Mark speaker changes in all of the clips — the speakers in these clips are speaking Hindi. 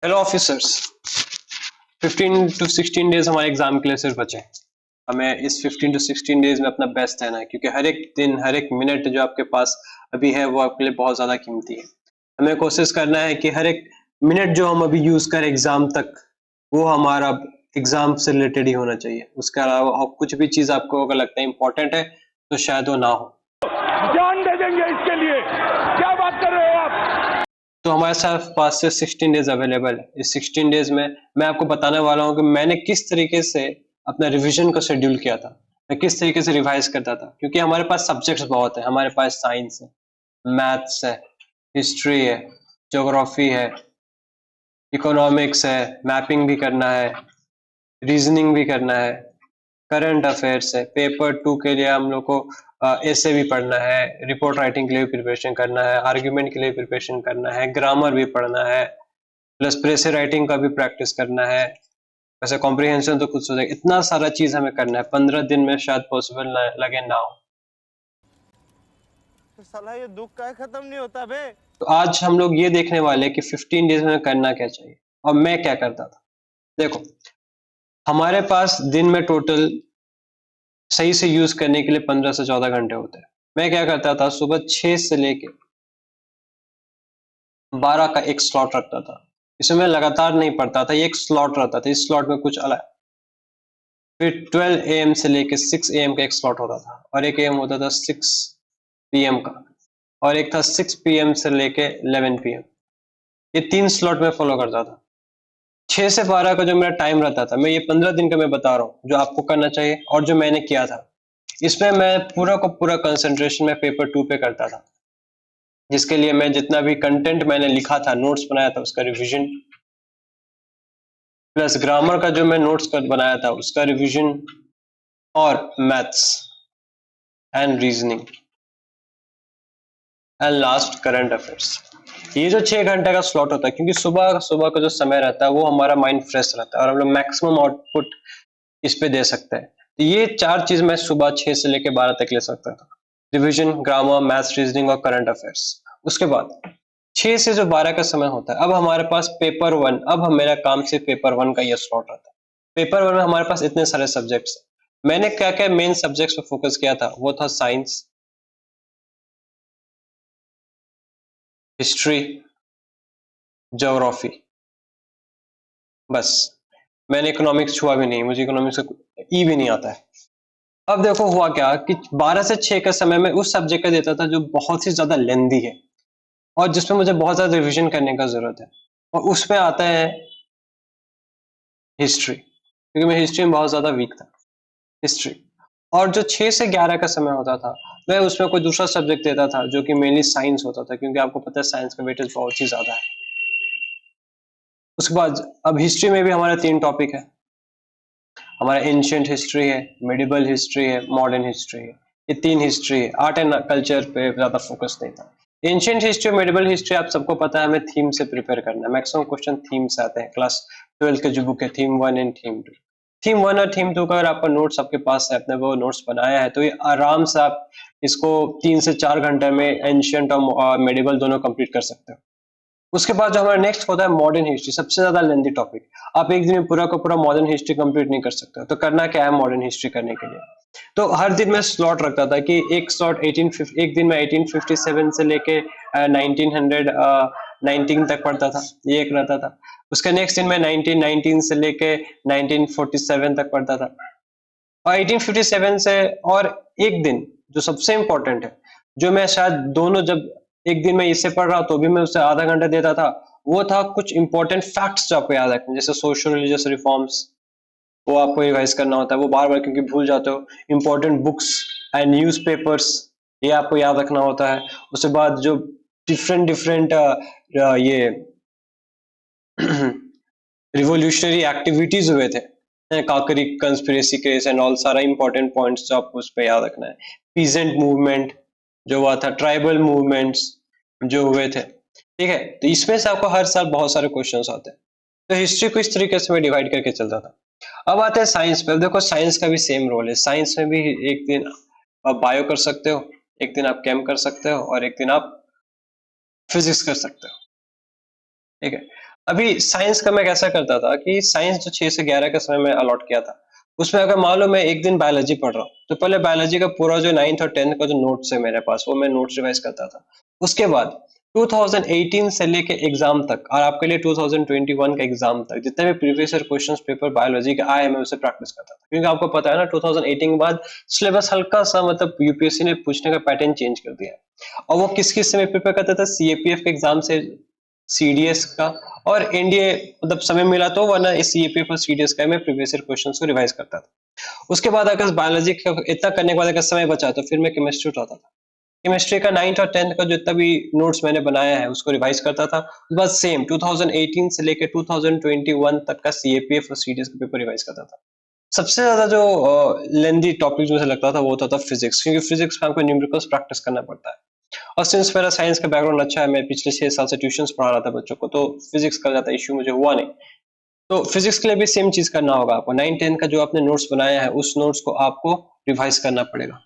Speaker 1: हेलो ऑफिसर्स, 15 टू 16 डेज हमारे एग्जाम के लिए सिर्फ बचे हैं। हमें इस 15 टू 16 डेज में अपना बेस्ट देना है, क्योंकि हर एक दिन हर एक मिनट जो आपके पास अभी है वो आपके लिए बहुत ज्यादा कीमती है। हमें कोशिश करना है कि हर एक मिनट जो हम अभी यूज करें एग्जाम तक, वो हमारा एग्जाम से रिलेटेड ही होना चाहिए। उसके अलावा कुछ भी चीज आपको अगर लगता है इंपॉर्टेंट है तो शायद वो ना हो।
Speaker 2: जान दे देंगे इसके लिए। क्या बात कर रहे हो आप?
Speaker 1: तो हमारे साथ पास से 16 डेज अवेलेबल है। इस 16 डेज में मैं आपको बताने वाला हूँ कि मैंने किस तरीके से अपना रिवीजन को शेड्यूल किया था, मैं किस तरीके से रिवाइज करता था। क्योंकि हमारे पास सब्जेक्ट्स बहुत है, हमारे पास साइंस है, मैथ्स है, हिस्ट्री है, ज्योग्राफी है, इकोनॉमिक्स है, मैपिंग भी करना है, रीजनिंग भी करना है, करंट अफेयर्स है। पेपर 2 के लिए हम लोग को ऐसे भी पढ़ना है, रिपोर्ट राइटिंग के लिए भी प्रिपरेशन करना है, आर्ग्यूमेंट के लिए प्रिपरेशन करना है, ग्रामर भी पढ़ना है, प्लस प्रेस राइटिंग का भी प्रैक्टिस करना है। वैसे कॉम्प्रिहेंशन तो खुद से जाएगा, इतना सारा चीज हमें करना है। 15 दिन में शायद पॉसिबल लगे ना हो।
Speaker 3: तो साला ये दुख का खत्म नहीं होता बे।
Speaker 1: तो आज हम लोग ये देखने वाले हैं कि 15 डेज में करना क्या चाहिए और मैं क्या करता था। देखो, हमारे पास दिन में टोटल सही से यूज करने के लिए 15 से 14 घंटे होते हैं। मैं क्या करता था, सुबह 6 से लेके 12 का एक स्लॉट रखता था। इसमें मैं लगातार नहीं पढ़ता था, ये एक स्लॉट रहता था, इस स्लॉट में कुछ अलग। फिर 12 AM से लेके 6 AM का एक स्लॉट होता था, और एक AM होता था 6 PM का, और एक था 6 PM से लेके 11 PM। ये 3 स्लॉट में फॉलो करता था। 6 से 12 का जो मेरा टाइम रहता था, मैं ये 15 दिन का मैं बता रहा हूँ जो आपको करना चाहिए और जो मैंने किया था। इसमें मैं पूरा का पूरा कंसंट्रेशन में पेपर 2 पे करता था, जिसके लिए मैं जितना भी कंटेंट मैंने लिखा था, नोट्स बनाया था, उसका रिवीजन, प्लस ग्रामर का जो मैं नोट्स बनाया था उसका रिवीजन, और maths and reasoning, and last current affairs. ये जो 6 घंटे का स्लॉट होता है, क्योंकि सुबह का जो समय रहता है वो हमारा माइंड फ्रेश रहता है और हम लोग मैक्सिमम आउटपुट इस पे दे सकते हैं। तो ये 4 चीज मैं सुबह 6 से लेके 12 तक ले सकता था, रिवीजन, ग्रामर, मैथ्स, रीजनिंग और करंट अफेयर्स। उसके बाद 6 से जो 12 का समय होता है, अब हमारे पास पेपर 1, अब मेरा काम सिर्फ पेपर 1 का ये स्लॉट रहता है। पेपर 1 में हमारे पास इतने सारे सब्जेक्ट्स। मैंने क्या क्या मेन सब्जेक्ट्स पे फोकस किया था, वो था साइंस, हिस्ट्री, ज्योग्राफी, बस। मैंने इकोनॉमिक्स छुआ भी नहीं, मुझे इकोनॉमिक्स ई भी नहीं आता है। अब देखो हुआ क्या कि 12 से 6 का समय में उस सब्जेक्ट का देता था जो बहुत ही ज्यादा लेंदी है और जिसमें मुझे बहुत ज्यादा रिवीजन करने का जरूरत है, और उसमें आता है हिस्ट्री, क्योंकि मैं हिस्ट्री में बहुत ज्यादा वीक था, हिस्ट्री। और जो 6 से 11 का समय होता था, मैं उसमें कोई दूसरा सब्जेक्ट देता था जो कि मेनली साइंस होता था, क्योंकि आपको पता है साइंस का वेटेज बहुत ही ज्यादा है। उसके बाद अब हिस्ट्री में भी हमारे 3 टॉपिक है, हमारा एंशिएंट हिस्ट्री है, मेडिवल हिस्ट्री है, मॉडर्न हिस्ट्री है। ये 3 हिस्ट्री है, आर्ट एंड कल्चर पे ज्यादा फोकस नहीं था। एंशिएंट हिस्ट्री और मेडिवल हिस्ट्री आप सबको पता है, हमें थीम से प्रिपेयर करना है। मैक्सिमम क्वेश्चन थीम से आते हैं, क्लास 12 के जो बुक है, थीम 1 एंड थीम 2। थीम 1 और थीम 2 का अगर आपका नोट्स आपके पास है, आपने वो नोट्स बनाया है, तो ये आराम से आप इसको 3 से 4 घंटे में एंशिएंट और मेडिवल दोनों कंप्लीट कर सकते हो। उसके बाद जो हमारा नेक्स्ट होता है मॉडर्न हिस्ट्री, सबसे ज्यादा लेंथी टॉपिक। आप एक दिन में पूरा का पूरा मॉडर्न हिस्ट्री कंप्लीट नहीं कर सकते हो। तो करना क्या है मॉडर्न हिस्ट्री करने के लिए, तो हर दिन मैं स्लॉट रखता था कि एक स्लॉट एक दिन में 1857 से लेके 1919 तक पढ़ता था, ये एक रहता था। उसका नेक्स्ट दिन मैं 1919 से लेके 1947 तक पढ़ता था, और 1857 से, और एक दिन जो सबसे इंपॉर्टेंट है, जो मैं शायद दोनों, जब एक दिन में इससे पढ़ रहा तो भी मैं उससे आधा घंटा देता था, वो था कुछ इंपॉर्टेंट फैक्ट्स जो आपको याद रखने, जैसे सोशल रिलीजियस रिफॉर्म्स, वो आपको रिवाइज करना होता है, वो बार बार क्योंकि भूल जाते हो। इंपॉर्टेंट बुक्स एंड न्यूज़पेपर्स, ये आपको याद रखना होता है। उसके बाद जो डिफरेंट डिफरेंट ये रिवोल्यूशनरी एक्टिविटीज हुए थे, काकरी कंस्पिरेसी केस एंड ऑल, सारा इंपॉर्टेंट पॉइंट्स जो आपको उस पर याद रखना है। पीजेंट मूवमेंट जो हुआ था, ट्राइबल मूवमेंट्स जो हुए थे, ठीक है। तो इसमें से आपको हर साल बहुत सारे क्वेश्चंस आते हैं। तो हिस्ट्री को इस तरीके से मैं डिवाइड करके चलता था। अब आते हैं साइंस पे। अब देखो साइंस का भी सेम रोल है, साइंस में भी एक दिन आप बायो कर सकते हो, एक दिन आप केम कर सकते हो, और एक दिन आप फिजिक्स कर सकते हो, ठीक है। अभी साइंस का मैं कैसा करता था कि साइंस जो 6 से 11 का समय में अलॉट किया था, उसमें अगर मान लो मैं एक दिन बायोलॉजी पढ़ रहा हूँ, तो पहले बायोलॉजी का पूरा जो 9th और 10th का जो नोट्स है मेरे पास, वो मैं नोट्स रिवाइज करता था। उसके बाद 2018 से लेके एग्जाम तक और आपके लिए 2021 का एग्जाम तक जितने भी previous year questions paper biology के आए, मैं उसे प्रैक्टिस करता था। क्योंकि आपको पता है ना, 2018 के बाद सिलेबस हल्का सा मतलब यूपीएससी ने पूछने का पैटर्न चेंज कर दिया है। और वो किस किस से मैं प्रिपेयर करता था, सीएपीएफ के एग्जाम से, सीडीएस का, और एनडीए मतलब समय मिला तो, वरना इस सीएपीएफ और सीडीएस का मैं प्रीवियस ईयर क्वेश्चंस को रिवाइज करता था। उसके बाद अगर बायोलॉजी का इतना करने के बाद अगर समय बचा तो फिर मैं केमिस्ट्री उठाता था। केमिस्ट्री का 9th और 10th का जितना भी नोट्स मैंने बनाया है उसको रिवाइज करता था। उसके बाद सेम 2018 से लेकर 2021 तक का सीएपीएफ और सीडीएस का पेपर रिवाइज करता था। सबसे ज्यादा जो लेंदी टॉपिक मुझे लगता था वो होता था फिजिक्स, क्योंकि फिजिक्स में आपको न्यूमेरिकल्स प्रैक्टिस करना पड़ता है। और सिंस मेरा साइंस का बैकग्राउंड अच्छा है, मैं पिछले 6 साल से ट्यूशंस पढ़ा रहा था बच्चों को, तो फिजिक्स का ज्यादा इश्यू मुझे हुआ नहीं। तो फिजिक्स के लिए भी सेम चीज करना होगा आपको। 9-10 का जो आपने नोट्स बनाया है उस नोट्स को आपको रिवाइज करना पड़ेगा,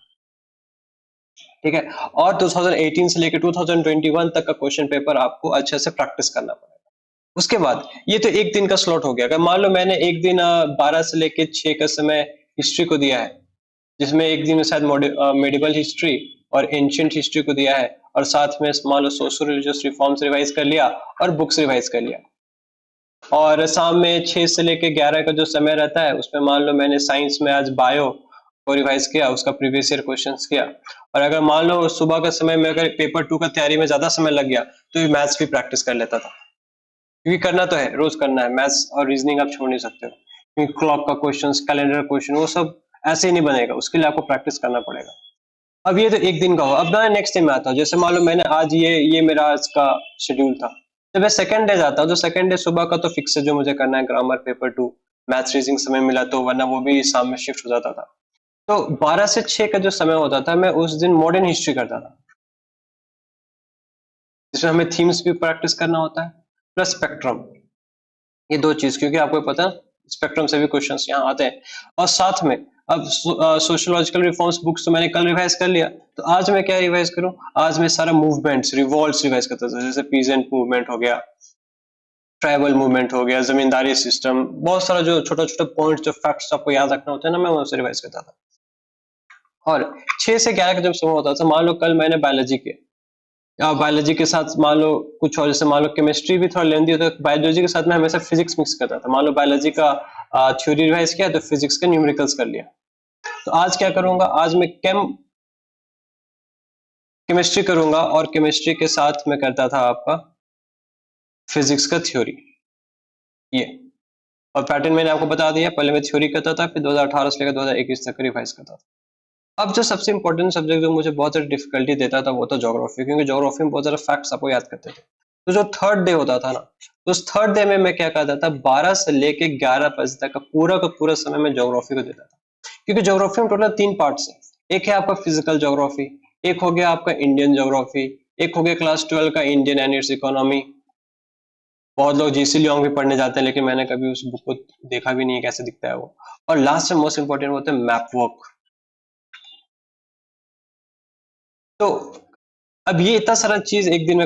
Speaker 1: ठीक है। और 2018 से लेकर 2021 तक का क्वेश्चन पेपर आपको अच्छे से प्रैक्टिस करना पड़ेगा। उसके बाद ये तो एक दिन का स्लॉट हो गया। अगर मान लो मैंने एक दिन 12 से लेकर 6 का समय हिस्ट्री को दिया है, जिसमें एक दिन में शायद मेडिवल हिस्ट्री और एंशियंट हिस्ट्री को दिया है, और साथ में मान लो सोशल रिलीजियस रिफॉर्म्स रिवाइज कर लिया और बुक्स रिवाइज कर लिया। और शाम में 6 से लेके 11 का जो समय रहता है उसमें मान लो मैंने साइंस में आज बायो को रिवाइज किया, उसका प्रीवियस ईयर क्वेश्चंस किया। और अगर मान लो सुबह का समय में अगर पेपर 2 का तैयारी में ज्यादा समय लग गया तो मैथ्स भी प्रैक्टिस कर लेता था, क्योंकि करना तो है, रोज करना है। मैथ्स और रीजनिंग आप छोड़ नहीं सकते हो, क्योंकि क्लॉक का क्वेश्चन, कैलेंडर क्वेश्चन, वो सब ऐसे ही नहीं बनेगा, उसके लिए आपको प्रैक्टिस करना पड़ेगा। अब ये तो एक दिन का हो। अब मैं नेक्स्ट डे में आता हूँ। जैसे मान लो मैंने आज ये मेरा आज का शेड्यूल था, तो मैं सेकंड डे जाता हूँ। जो सेकंड डे सुबह का तो फिक्स है, जो मुझे करना है, ग्रामर पेपर 2, मैथ्स रीजनिंग समय मिला तो, वरना वो भी शाम में शिफ्ट हो जाता था। तो 12 से 6 का जो समय होता था, मैं उस दिन मॉडर्न हिस्ट्री करता था, जिसमें हमें थीम्स भी प्रैक्टिस करना होता है, प्लस स्पेक्ट्रम। ये दो चीज, क्योंकि आपको पता स्पेक्ट्रम से भी क्वेश्चंस यहाँ आते हैं। और साथ में अब सोशियोलॉजिकल रिफॉर्म्स बुक्स तो मैंने कल रिवाइज कर लिया, तो आज मैं क्या रिवाइज करूं? आज मैं सारा मूवमेंट्स, रिवॉल्ट्स रिवाइज करता था। जैसे पीजेंट मूवमेंट हो गया, ट्राइबल मूवमेंट हो गया, जमींदारी सिस्टम, बहुत सारा जो छोटा छोटा पॉइंट्स, जो फैक्ट्स आपको याद रखना होता है ना, मैं उसे रिवाइज करता था। और 6 से 11 का जब समय होता था, मान लो कल मैंने बायोलॉजी किया, या बायोलॉजी के साथ मान लो कुछ और, जैसे मान लो केमिस्ट्री भी थोड़ा लेंदी होता है, बायोलॉजी के साथ मैं हमेशा फिजिक्स मिक्स करता था। मान लो बायोलॉजी का थ्योरी रिवाइज किया तो फिजिक्स का न्यूमेरिकल्स कर लिया। तो आज क्या करूंगा? आज मैं केमिस्ट्री करूंगा, और केमिस्ट्री के साथ मैं करता था आपका फिजिक्स का थ्योरी। ये और पैटर्न मैंने आपको बता दिया, पहले मैं थ्योरी करता था, फिर 2018 से लेकर 2021 तक रिवाइज करता था। अब जो सबसे इंपॉर्टेंट सब्जेक्ट जो मुझे बहुत ज्यादा डिफिकल्टी देता था वो था ज्योग्राफी, क्योंकि ज्योग्राफी में बहुत ज्यादा फैक्ट्स आपको याद करते थे। तो जो थर्ड डे होता था ना, तो उस थर्ड डे में मैं क्या करता था, 12 से लेके 11 बजे तक का पूरा समय मैं ज्योग्राफी को देता था। क्योंकि ज्योग्राफी में टोटल 3 पार्ट्स है। एक है आपका फिजिकल ज्योग्राफी, एक हो गया आपका इंडियन ज्योग्राफी, एक हो गया क्लास 12 का इंडियन एंड इट्स इकोनॉमी। बहुत लोग जीसी लियोंग भी पढ़ने जाते हैं, लेकिन मैंने कभी उस बुक को देखा भी नहीं है कैसे दिखता है वो। और लास्ट में मोस्ट इंपॉर्टेंट होता है मैप वर्क। तो अब ये इतना सारा चीज एक दिन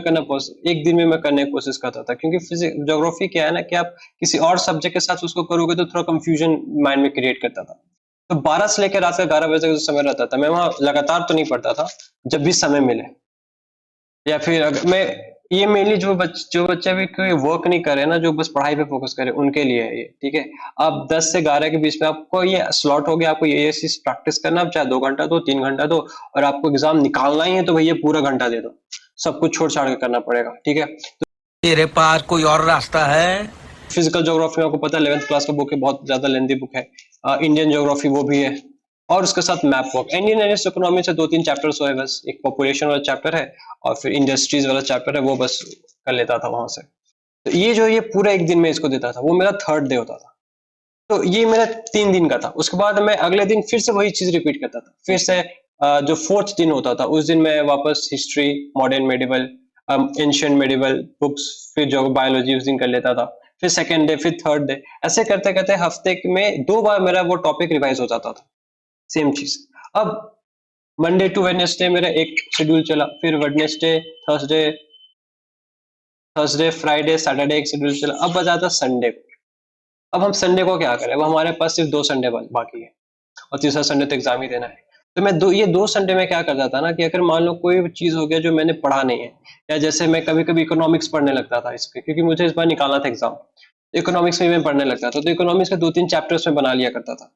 Speaker 1: में मैं करने की कोशिश करता था, क्योंकि फिजिक्स ज्योग्राफी क्या है ना, कि आप किसी और सब्जेक्ट के साथ उसको करोगे तो थोड़ा कंफ्यूजन माइंड में क्रिएट करता था। तो 12 से लेकर रात का 11 बजे तक जो समय रहता था, मैं वहां लगातार तो नहीं पढ़ता था, जब भी समय मिले। या फिर अगर मैं, ये मेनली जो बच्चे भी कोई वर्क नहीं करे ना, जो बस पढ़ाई पे फोकस करे, उनके लिए है ये, ठीक है। आप 10 से 11 के बीच में आपको ये स्लॉट हो गया, आपको ये चीज प्रैक्टिस करना, आप चाहे 2 घंटा दो, 3 घंटा दो, और आपको एग्जाम निकालना ही है तो भैया पूरा घंटा दे दो, सब कुछ छोड़ छाड़ के करना पड़ेगा, ठीक है।
Speaker 4: तेरे पास कोई और रास्ता है?
Speaker 1: फिजिकल ज्योग्राफी में आपको पता है 11th क्लास का बुक है, बहुत ज्यादा लेंथी बुक है। इंडियन ज्योग्राफी वो भी है, और उसके साथ map work. Indian and economy से 2-3 चैप्टर्स हुए बस, एक पॉपुलेशन वाला चैप्टर है और फिर इंडस्ट्रीज वाला चैप्टर है, वो बस कर लेता था वहां से। तो ये पूरा एक दिन में इसको देता था, वो मेरा थर्ड डे होता था। तो ये मेरा 3 दिन का था। उसके बाद मैं अगले दिन फिर से वही चीज रिपीट करता था, फिर से जो फोर्थ दिन होता था उस दिन मैं वापस history, modern, medieval, ancient medieval books, फिर जो बायोलॉजी उस दिन कर लेता था, फिर सेकेंड डे, फिर थर्ड डे, ऐसे करते करते हफ्ते में 2 बार मेरा वो टॉपिक रिवाइज हो जाता था, सेम चीज। अब मंडे टू वेडनेसडे मेरा एक शेड्यूल चला, फिर Wednesday, Thursday, Thursday, Friday, Saturday एक शेड्यूल चला, अब बचा था संडे को। अब हम संडे को क्या करें? अब हमारे पास सिर्फ 2 संडे बाकी है और तीसरा संडे तो एग्जाम ही देना है। तो मैं ये 2 संडे में क्या करता था ना कि अगर मान लो कोई भी चीज हो गया जो मैंने पढ़ा नहीं है, या जैसे मैं कभी-कभी इकोनॉमिक्स पढ़ने लगता था इसके, क्योंकि मुझे इस बार निकालना था एग्जाम। इकोनॉमिक्स में मैं पढ़ने लगता था, तो इकोनॉमिक्स के 2-3 चैप्टर्स में बना लिया करता था।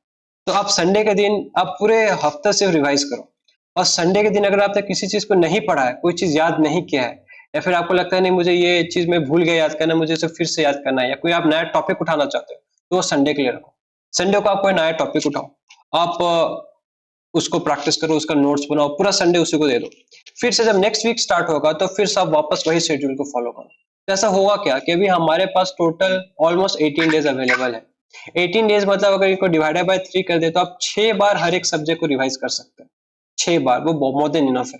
Speaker 1: तो आप संडे के दिन आप पूरे हफ्ते सिर्फ रिवाइज करो, और संडे के दिन अगर आपने किसी चीज को नहीं पढ़ा है, कोई चीज याद नहीं किया है, या फिर आपको लगता है नहीं मुझे ये चीज मैं भूल गया याद करना, मुझे इसे फिर से याद करना है, या कोई आप नया टॉपिक उठाना चाहते हो, तो वो संडे के लिए रखो। संडे को आप कोई नया टॉपिक उठाओ, आप उसको प्रैक्टिस करो, उसका नोट्स बनाओ, पूरा संडे उसी को दे दो। फिर से जब नेक्स्ट वीक स्टार्ट होगा तो फिर से आप वापस वही शेड्यूल को फॉलो करो। तो ऐसा होगा क्या कि अभी हमारे पास टोटल ऑलमोस्ट 18 डेज अवेलेबल है। 18 डेज मतलब अगर इनको डिवाइडेड बाय 3 कर दे तो आप 6 बार हर एक सब्जेक्ट को रिवाइज कर सकते हैं। 6 बार, वो मोर देन इनफ है।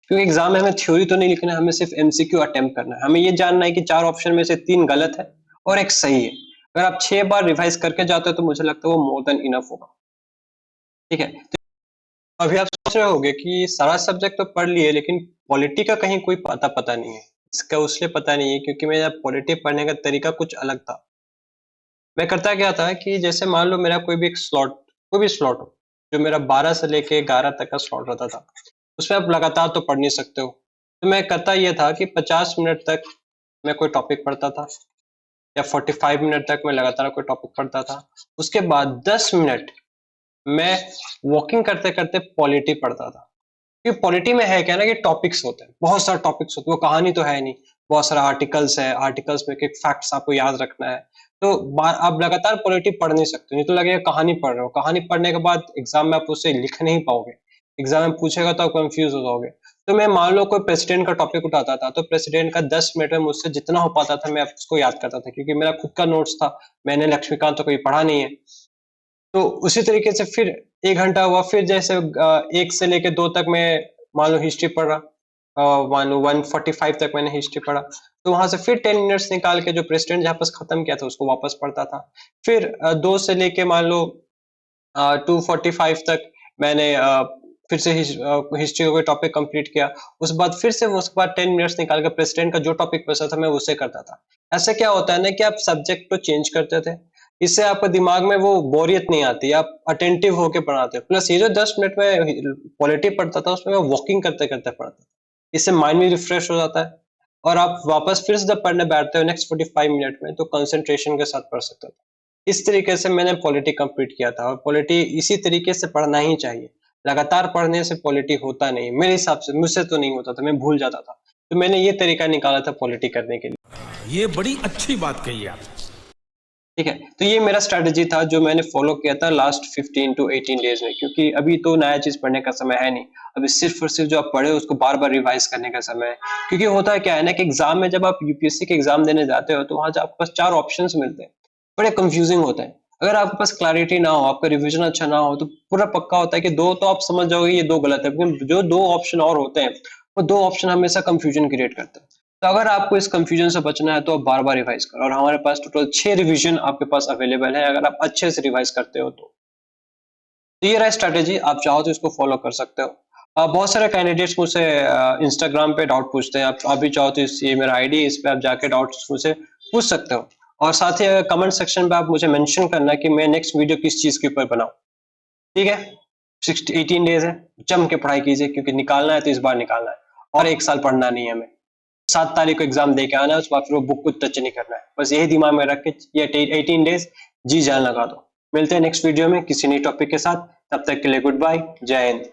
Speaker 1: क्योंकि एग्जाम में हमें थ्योरी तो नहीं लिखना है, हमें सिर्फ एमसीक्यू अटेम्प्ट करना है। हमें ये जानना है कि 4 ऑप्शन में से 3 गलत है और एक सही है। अगर आप 6 बार रिवाइज करके जाते हो तो मुझे लगता है वो मोर देन इनफ होगा। ठीक है, तो अभी आप सोच रहे होंगे कि सारा सब्जेक्ट तो पढ़ लिए लेकिन पॉलिटी का कहीं कोई पता नहीं है। इसका उसलिए पता नहीं है क्योंकि मेरा पॉलिटी पढ़ने का तरीका कुछ अलग था। मैं करता क्या था कि जैसे मान लो मेरा कोई भी स्लॉट हो, जो मेरा 12 से लेके 11 तक का स्लॉट रहता था, उसमें आप लगातार तो पढ़ नहीं सकते हो। तो मैं करता ये था कि 50 मिनट तक मैं कोई टॉपिक पढ़ता था, या 45 मिनट तक मैं लगातार कोई टॉपिक पढ़ता था। उसके बाद 10 मिनट मैं वॉकिंग करते करते पॉलिटी पढ़ता था। क्योंकि पॉलिटी में है क्या ना कि टॉपिक्स होते हैं, बहुत सारे टॉपिक्स होते हैं, वो कहानी तो है नहीं, बहुत सारा आर्टिकल्स है, आर्टिकल्स में एक फैक्ट्स आपको याद रखना है। तो आप लगातार पॉलिटी पढ़ नहीं सकते, नहीं तो लगेगा कहानी पढ़ रहे हो। कहानी पढ़ने के बाद एग्जाम में आप उससे लिख नहीं पाओगे, एग्जाम में पूछेगा तो आप कंफ्यूज हो जाओगे। तो मैं मान लो कोई प्रेसिडेंट का टॉपिक उठाता था, तो प्रेसिडेंट का 10 मिनट में मुझसे जितना हो पाता था मैं उसको याद करता था, क्योंकि मेरा खुद का नोट्स था, मैंने लक्ष्मीकांत तो कभी पढ़ा नहीं है। तो उसी तरीके से फिर 1 घंटा हुआ, फिर जैसे 1 से लेके 2 तक मैं मान लो हिस्ट्री पढ़ रहा, मान लो 1:45 तक मैंने हिस्ट्री पढ़ा, तो वहां से फिर 10 मिनट्स निकाल के जो प्रेसिडेंट जहाँ पास खत्म किया था उसको वापस पढ़ता था। फिर 2 से लेके मान लो 2:45 तक मैंने फिर से हिस्ट्री का कोई टॉपिक कंप्लीट किया। उसके बाद फिर से उसके बाद 10 मिनट्स निकाल के प्रेसिडेंट का जो टॉपिक बचा था मैं उसे करता था। ऐसे क्या होता है ना कि आप सब्जेक्ट को चेंज करते थे, इससे आपके दिमाग में वो बोरियत नहीं आती, आप अटेंटिव होके पढ़ाते हो। प्लस ये जो 10 मिनट में पॉलिटी पढ़ता था उसमें मैं वॉकिंग करते करते पढ़ता था, इससे माइंड भी रिफ्रेश हो जाता है, और आप वापस फिर से जब पढ़ने बैठते हो नेक्स्ट 45 मिनट में तो कंसंट्रेशन के साथ पढ़ सकते हो। इस तरीके से मैंने पॉलिटी कंप्लीट किया था, और पॉलिटी इसी तरीके से पढ़ना ही चाहिए। लगातार पढ़ने से पॉलिटी होता नहीं, मेरे हिसाब से, मुझसे तो नहीं होता था, मैं भूल जाता था। तो मैंने ये तरीका निकाला था पॉलिटी करने के लिए।
Speaker 4: ये बड़ी अच्छी बात कही आप।
Speaker 1: ठीक है, तो ये मेरा स्ट्रेटजी था जो मैंने फॉलो किया था लास्ट 15 to 18 डेज में, क्योंकि अभी तो नया चीज पढ़ने का समय है नहीं। अभी सिर्फ और सिर्फ जो आप पढ़े उसको बार बार रिवाइज करने का समय है। क्योंकि होता है क्या है ना कि एग्जाम में जब आप यूपीएससी के एग्जाम देने जाते हो तो वहां आपके पास 4 ऑप्शंस मिलते हैं, बड़े कंफ्यूजिंग होते हैं। अगर आपके पास क्लैरिटी ना हो, आपका रिविजन अच्छा ना हो, तो पूरा पक्का होता है कि 2 तो आप समझ जाओगे ये 2 गलत है, लेकिन जो 2 ऑप्शन और होते हैं वो 2 ऑप्शन हमेशा कंफ्यूजन क्रिएट करते हैं। तो अगर आपको इस कंफ्यूजन से बचना है तो आप बार बार रिवाइज करो, और हमारे पास टोटल 6 रिवीजन आपके पास अवेलेबल है अगर आप अच्छे से रिवाइज करते हो तो ये रहा स्ट्रेटेजी, आप चाहो तो इसको फॉलो कर सकते हो। बहुत सारे कैंडिडेट्स मुझसे इंस्टाग्राम पे डाउट पूछते हैं, आप भी चाहो तो ये मेरा आईडी, इस पे आप जाके डाउट्स मुझसे पूछ सकते हो। और साथ ही कमेंट सेक्शन पे आप मुझे मेंशन करना कि मैं नेक्स्ट वीडियो किस चीज के ऊपर बनाऊं। ठीक है, 18 डेज है, जम के पढ़ाई कीजिए, क्योंकि निकालना है तो इस बार निकालना है, और 1 साल पढ़ना नहीं है हमें। 7 तारीख को एग्जाम दे के आना है, उसके बाद फिर वो बुक को टच नहीं करना है। बस यही दिमाग में रख के ये 18 डेज जी जान लगा दो। मिलते हैं नेक्स्ट वीडियो में किसी नई टॉपिक के साथ, तब तक के लिए गुड बाय, जय हिंद।